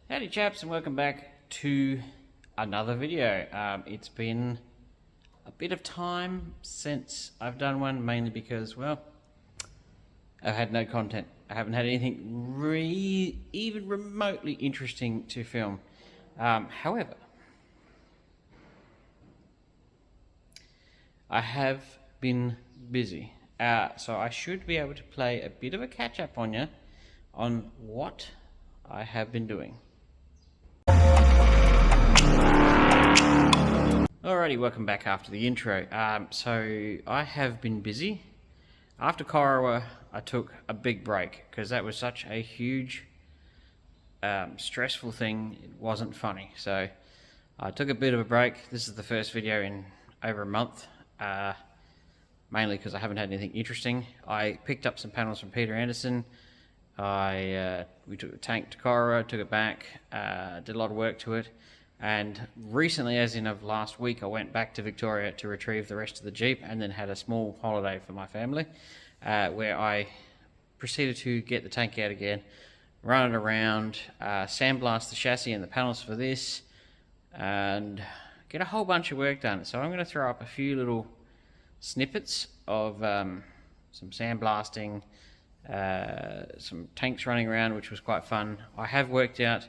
Howdy chaps, and welcome back to another video. It's been a bit of time since I've done one, mainly because, well, I've had no content. I haven't had anything even remotely interesting to film. However, I have been busy, so I should be able to play a bit of a catch-up on you on what I have been doing. Alrighty, welcome back after the intro. So I have been busy. After Korowa, I took a big break because that was such a huge, stressful thing. It wasn't funny. So I took a bit of a break. This is the first video in over a month, mainly because I haven't had anything interesting. I picked up some panels from Peter Anderson. We took the tank to Korowa, took it back, did a lot of work to it. And recently, as in of last week, I went back to Victoria to retrieve the rest of the Jeep and then had a small holiday for my family, where I proceeded to get the tank out again, run it around, sandblast the chassis and the panels for this, and get a whole bunch of work done. So I'm going to throw up a few little snippets of some sandblasting, some tanks running around, which was quite fun. I have worked out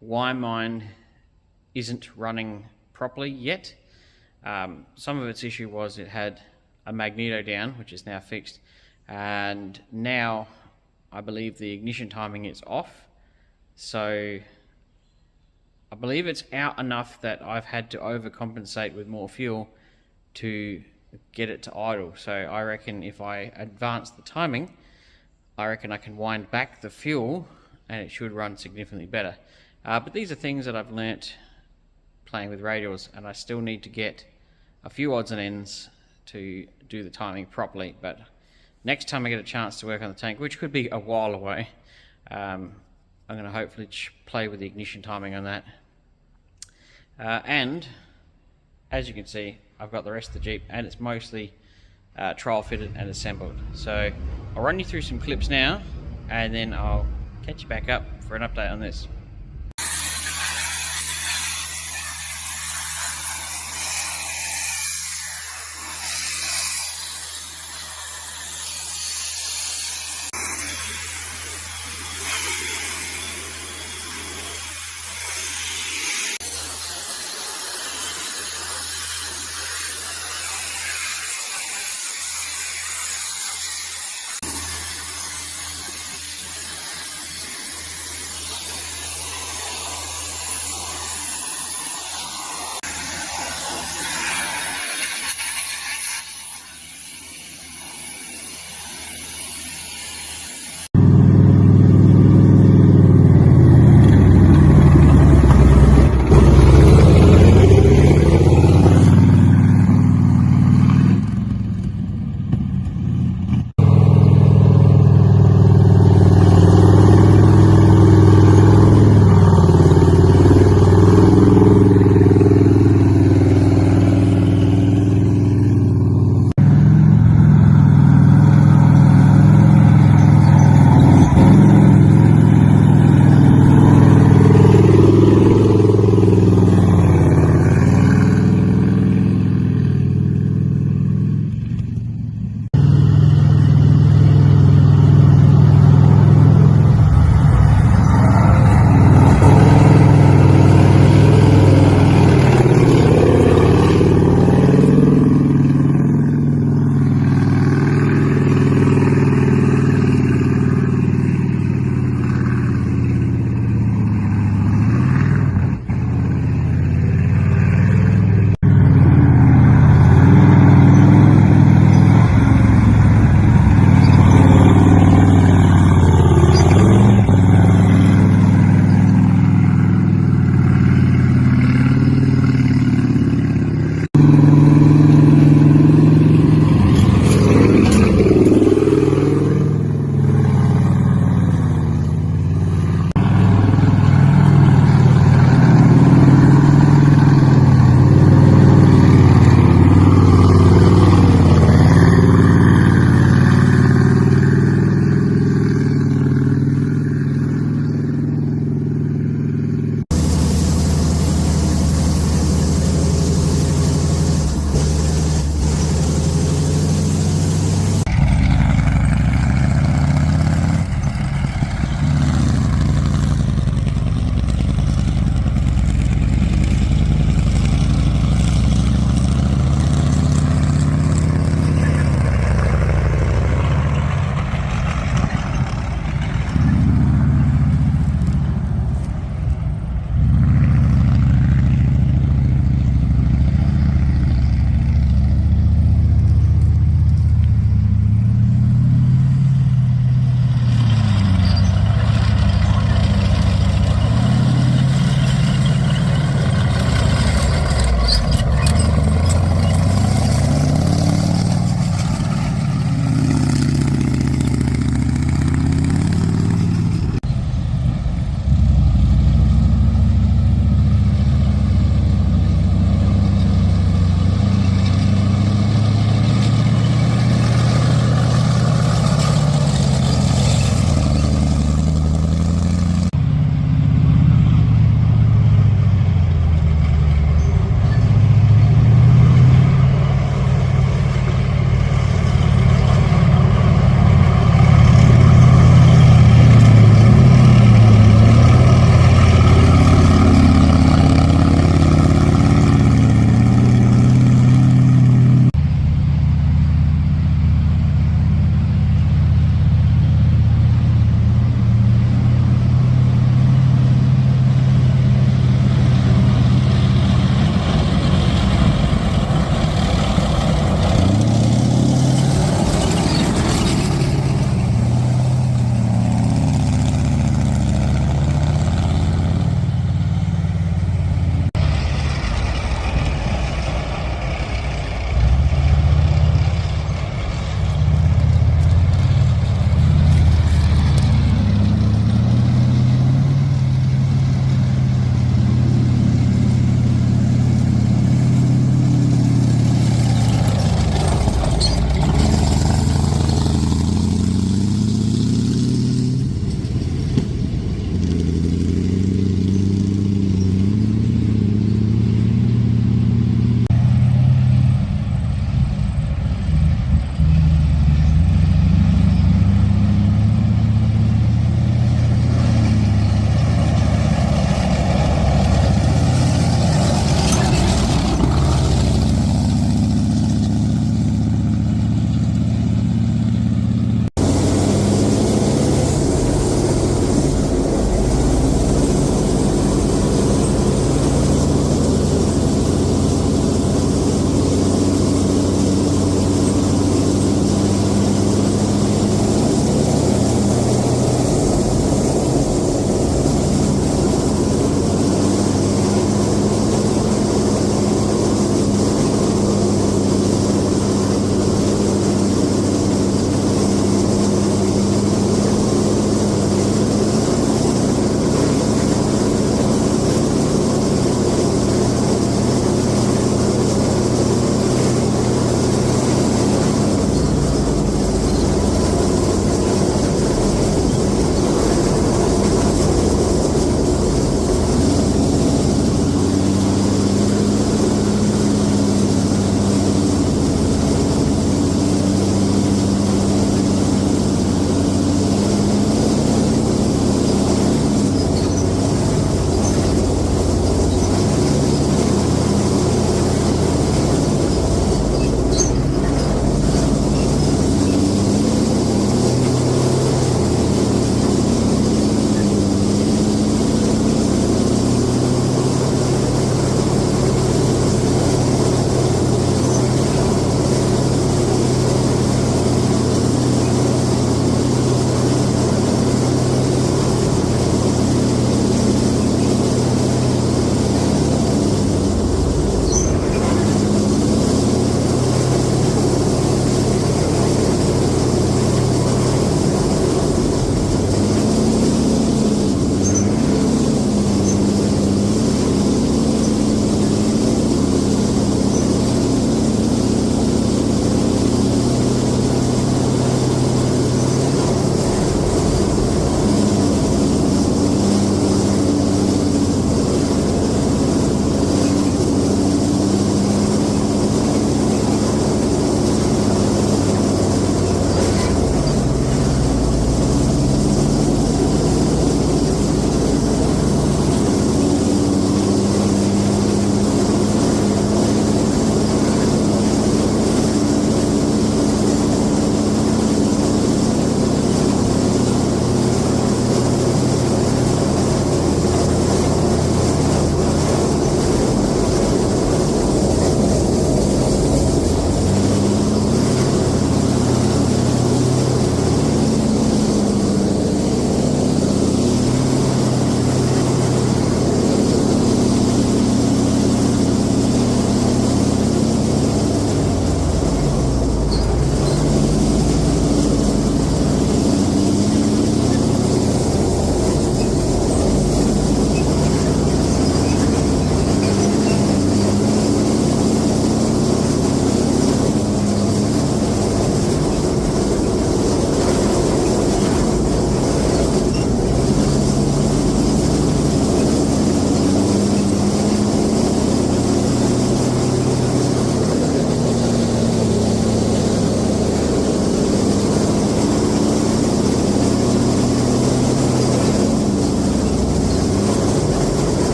why mine isn't running properly yet. Some of its issue was it had a magneto down, which is now fixed, and now I believe the ignition timing is off, so I believe it's out enough that I've had to overcompensate with more fuel to get it to idle. So I reckon if I advance the timing, I reckon I can wind back the fuel and it should run significantly better. But these are things that I've learnt playing with radials, and I still need to get a few odds and ends to do the timing properly. But next time I get a chance to work on the tank, which could be a while away, I'm going to hopefully play with the ignition timing on that. And as you can see, I've got the rest of the Jeep and it's mostly trial fitted and assembled. So I'll run you through some clips now and then I'll catch you back up for an update on this.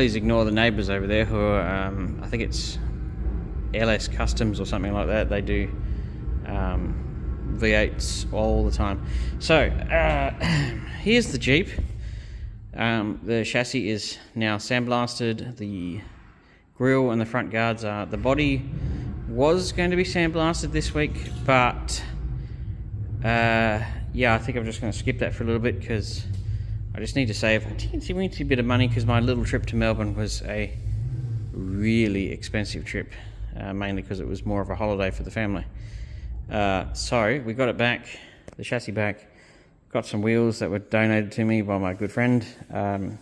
please ignore the neighbours over there who are, I think it's LS Customs or something like that. They do V8s all the time. So here's the Jeep. The chassis is now sandblasted. The grille and the front guards are. The body was going to be sandblasted this week, but yeah, I think I'm just going to skip that for a little bit because I just need to save a teensy bit of money, because my little trip to Melbourne was a really expensive trip, mainly because it was more of a holiday for the family. So we got it back, the chassis back, got some wheels that were donated to me by my good friend, and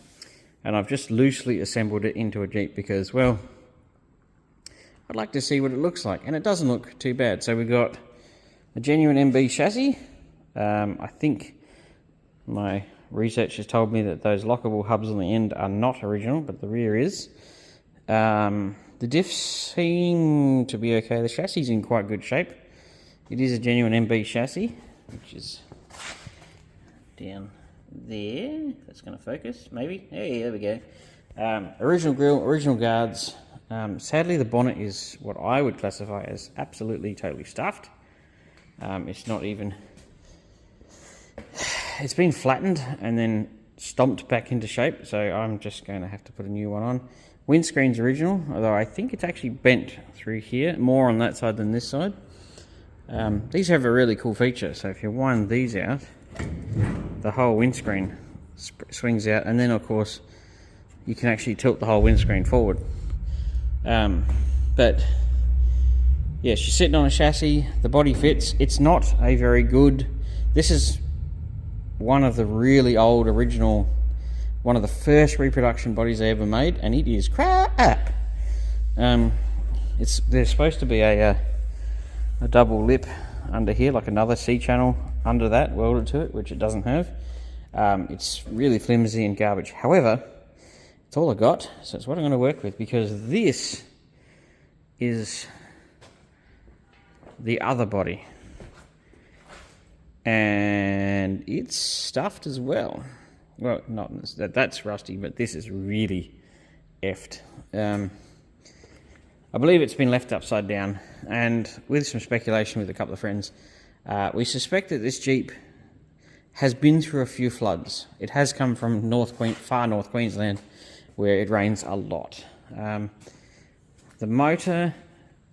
I've just loosely assembled it into a Jeep because, well, I'd like to see what it looks like, and it doesn't look too bad. So we got a genuine MB chassis. I think my research has told me that those lockable hubs on the end are not original, but the rear is. The diffs seem to be okay. The chassis is in quite good shape. It is a genuine MB chassis, which is down there. That's going to focus, maybe. Hey, there we go. Original grille, original guards. Sadly, the bonnet is what I would classify as absolutely totally stuffed. It's not even... It's been flattened and then stomped back into shape, so I'm just going to have to put a new one on. Windscreen's original, although I think it's actually bent through here, more on that side than this side. These have a really cool feature, so if you wind these out, the whole windscreen swings out, and then of course you can actually tilt the whole windscreen forward. But yeah, she's sitting on a chassis, the body fits. It's not a very good... This is one of the really old original, one of the first reproduction bodies they ever made, and it is crap. There's supposed to be a double lip under here, like another C channel under that welded to it, which it doesn't have. It's really flimsy and garbage. However, it's all I got, so it's what I'm going to work with, because this is the other body, and it's stuffed as well. Well, not that's rusty, but this is really effed. I believe it's been left upside down, and with some speculation with a couple of friends, we suspect that this Jeep has been through a few floods. It has come from far north Queensland, where it rains a lot. The motor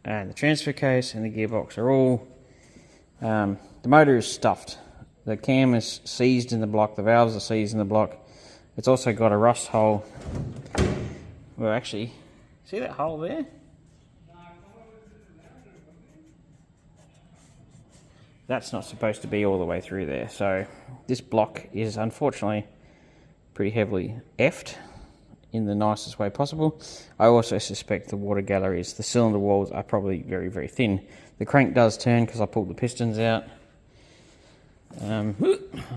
and the transfer case and the gearbox are all... the motor is stuffed. The cam is seized in the block. The valves are seized in the block. It's also got a rust hole. Well, actually, see that hole there? That's not supposed to be all the way through there. So this block is unfortunately pretty heavily effed in the nicest way possible. I also suspect the water galleries, the cylinder walls are probably very, very thin. The crank does turn because I pulled the pistons out. I'll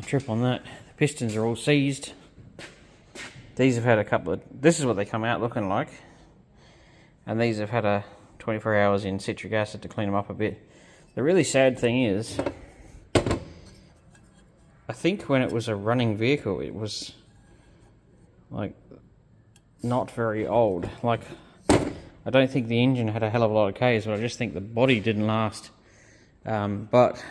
trip on that. The pistons are all seized. These have had a couple of... This is what they come out looking like. And these have had a 24 hours in citric acid to clean them up a bit. The really sad thing is, I think when it was a running vehicle, it was like not very old. Like, I don't think the engine had a hell of a lot of Ks, but I just think the body didn't last. But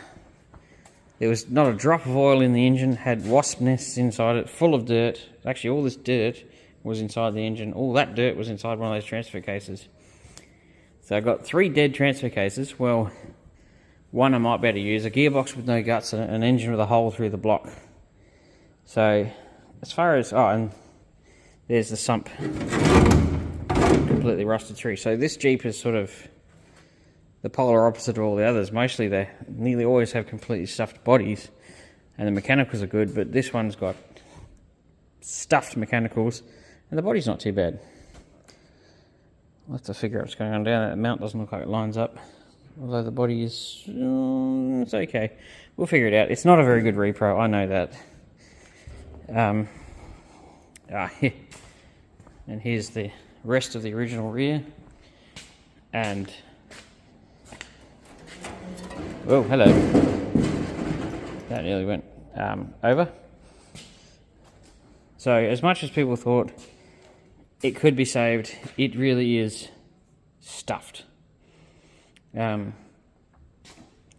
there was not a drop of oil in the engine, had wasp nests inside it, full of dirt. Actually, all this dirt was inside the engine. All that dirt was inside one of those transfer cases. So I got 3 dead transfer cases. Well, one I might be able to use, a gearbox with no guts and an engine with a hole through the block. So, as far as... Oh, and there's the sump. Completely rusted through. So this Jeep is sort of the polar opposite of all the others. Mostly they nearly always have completely stuffed bodies, and the mechanicals are good, but this one's got stuffed mechanicals, and the body's not too bad. I'll have to figure out what's going on down there. The mount doesn't look like it lines up, although the body is... it's okay. We'll figure it out. It's not a very good repro, I know that. And here's the rest of the original rear, and oh, hello, that nearly went over. So as much as people thought it could be saved. It really is stuffed. So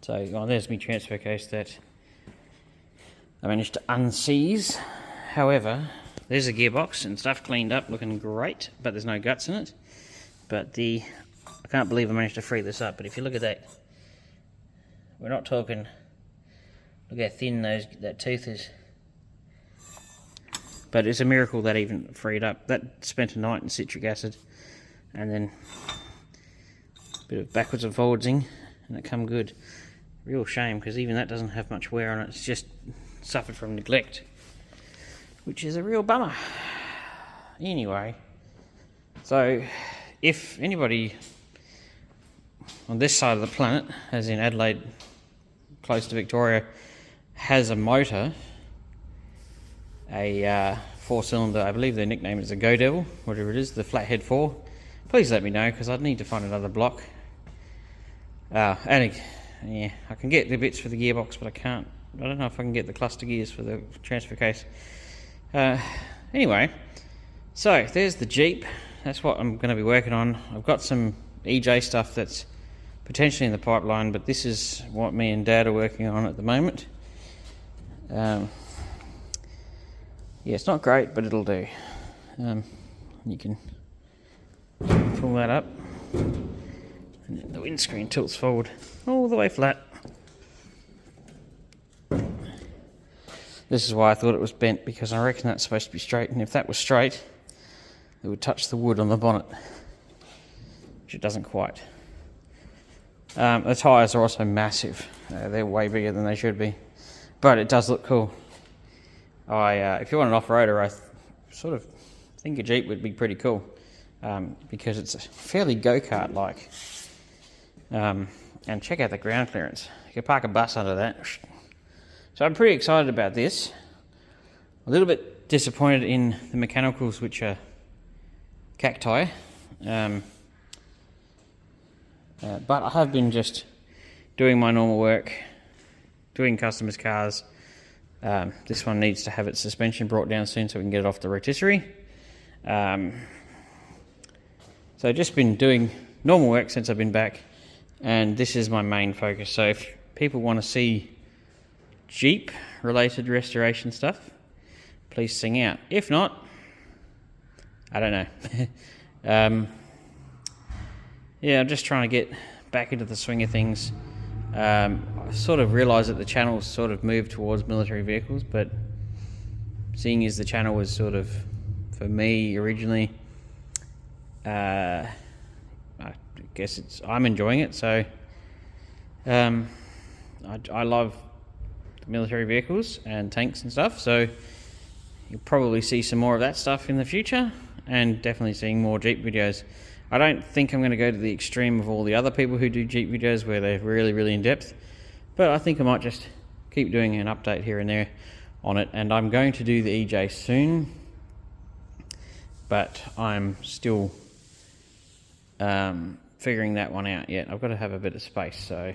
there's my transfer case that I managed to unseize. However, there's a gearbox and stuff cleaned up, looking great, but there's no guts in it. But I can't believe I managed to free this up. But if you look at that, we're not talking. Look how thin that tooth is. But it's a miracle that even freed up. That spent a night in citric acid, and then a bit of backwards and forwardsing, and it come good. Real shame, because even that doesn't have much wear on it. It's just suffered from neglect, which is a real bummer. Anyway, so if anybody on this side of the planet, as in Adelaide, close to Victoria, has a motor, a 4-cylinder, I believe their nickname is a Go Devil, whatever it is, the Flathead 4, please let me know, because I'd need to find another block. And yeah, I can get the bits for the gearbox, but I don't know if I can get the cluster gears for the transfer case. Anyway, so there's the Jeep. That's what I'm going to be working on. I've got some EJ stuff that's potentially in the pipeline, but this is what me and Dad are working on at the moment. Yeah, it's not great, but it'll do. You can pull that up, and then the windscreen tilts forward all the way flat. This is why I thought it was bent, because I reckon that's supposed to be straight, and if that was straight, it would touch the wood on the bonnet, which it doesn't quite. The tyres are also massive. They're way bigger than they should be, but it does look cool. If you want an off-roader, I sort of think a Jeep would be pretty cool, because it's fairly go-kart-like. And check out the ground clearance. You can park a bus under that. So I'm pretty excited about this. A little bit disappointed in the mechanicals, which are cacti. But I have been just doing my normal work, doing customers' cars. This one needs to have its suspension brought down soon so we can get it off the rotisserie. So I've just been doing normal work since I've been back, and this is my main focus. So if people want to see Jeep related restoration stuff, please sing out. If not, I don't know. Yeah, I'm just trying to get back into the swing of things. I sort of realised that the channel's sort of moved towards military vehicles, but seeing as the channel was sort of, for me originally, I guess I'm enjoying it, so I love military vehicles and tanks and stuff, so you'll probably see some more of that stuff in the future, and definitely seeing more Jeep videos. I don't think I'm going to go to the extreme of all the other people who do Jeep videos where they're really, really in depth, but I think I might just keep doing an update here and there on it, and I'm going to do the EJ soon, but I'm still figuring that one out yet. I've got to have a bit of space, so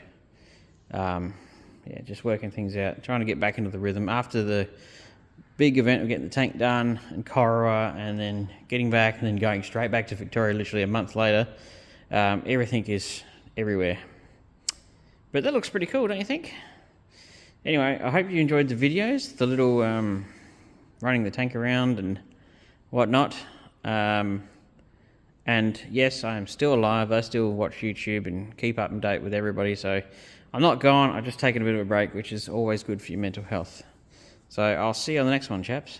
yeah, just working things out, trying to get back into the rhythm after the big event of getting the tank done and Corowa, and then getting back and then going straight back to Victoria literally a month later. Everything is everywhere, but that looks pretty cool, don't you think? Anyway, I hope you enjoyed the videos, the little running the tank around and whatnot. And yes, I am still alive. I still watch YouTube and keep up to date with everybody, so I'm not gone. I've just taken a bit of a break, which is always good for your mental health. So I'll see you on the next one, chaps.